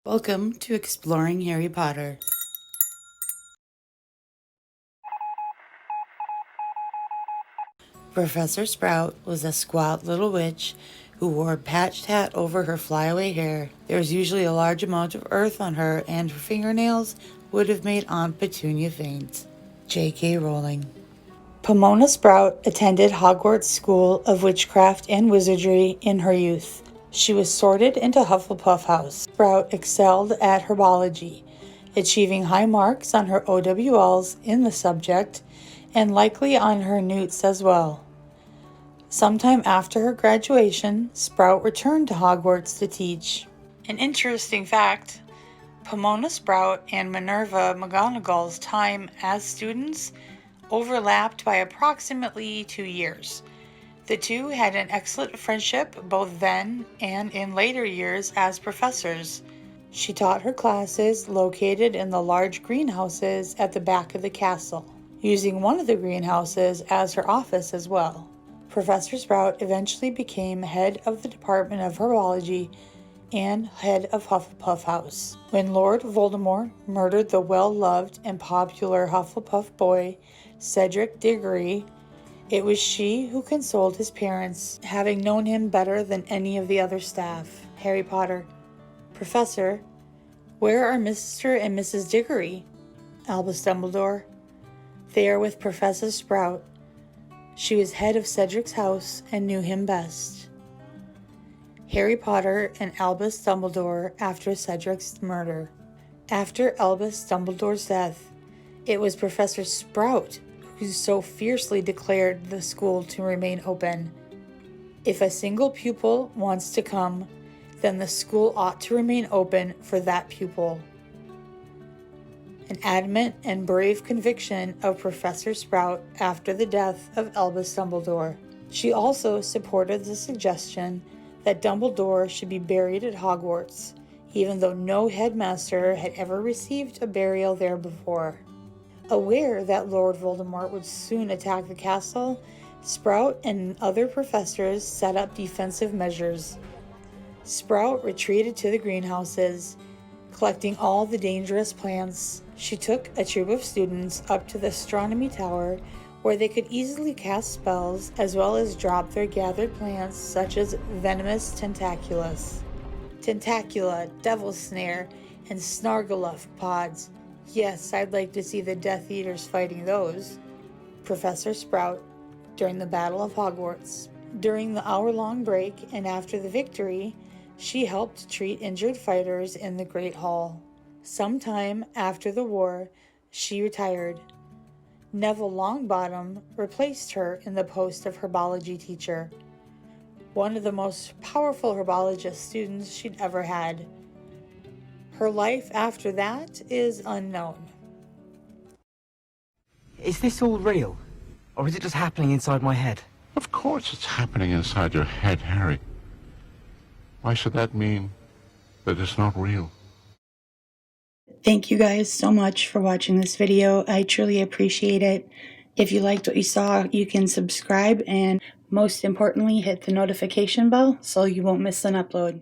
Welcome to Exploring Harry Potter. Professor Sprout was a squat little witch who wore a patched hat over her flyaway hair. There was usually a large amount of earth on her, and her fingernails would have made Aunt Petunia faint. J.K. Rowling. Pomona Sprout attended Hogwarts School of Witchcraft and Wizardry in her youth. She was sorted into Hufflepuff House. Sprout excelled at herbology, achieving high marks on her OWLs in the subject and likely on her newts as well. Sometime after her graduation, Sprout returned to Hogwarts to teach. An interesting fact, Pomona Sprout and Minerva McGonagall's time as students overlapped by approximately 2 years. The two had an excellent friendship both then and in later years as professors. She taught her classes located in the large greenhouses at the back of the castle, using one of the greenhouses as her office as well. Professor Sprout eventually became head of the Department of Herbology and head of Hufflepuff House. When Lord Voldemort murdered the well-loved and popular Hufflepuff boy, Cedric Diggory, it was she who consoled his parents, having known him better than any of the other staff. Harry Potter. Professor, where are Mr. and Mrs. Diggory? Albus Dumbledore. They are with Professor Sprout. She was head of Cedric's house and knew him best. Harry Potter and Albus Dumbledore after Cedric's murder. After Albus Dumbledore's death, it was Professor Sprout who so fiercely declared the school to remain open. If a single pupil wants to come, then the school ought to remain open for that pupil. An adamant and brave conviction of Professor Sprout after the death of Albus Dumbledore. She also supported the suggestion that Dumbledore should be buried at Hogwarts, even though no headmaster had ever received a burial there before. Aware that Lord Voldemort would soon attack the castle, Sprout and other professors set up defensive measures. Sprout retreated to the greenhouses, collecting all the dangerous plants. She took a troop of students up to the astronomy tower where they could easily cast spells as well as drop their gathered plants such as venomous tentaculus, tentacula, devil's snare, and snargaluff pods. Yes, I'd like to see the Death Eaters fighting those. Professor Sprout during the Battle of Hogwarts. During the hour-long break and after the victory, she helped treat injured fighters in the Great Hall. Sometime after the war, she retired. Neville Longbottom replaced her in the post of herbology teacher, one of the most powerful herbologist students she'd ever had. Her life after that is unknown. Is this all real? Or is it just happening inside my head? Of course it's happening inside your head, Harry. Why should that mean that it's not real? Thank you guys so much for watching this video. I truly appreciate it. If you liked what you saw, you can subscribe and most importantly, hit the notification bell so you won't miss an upload.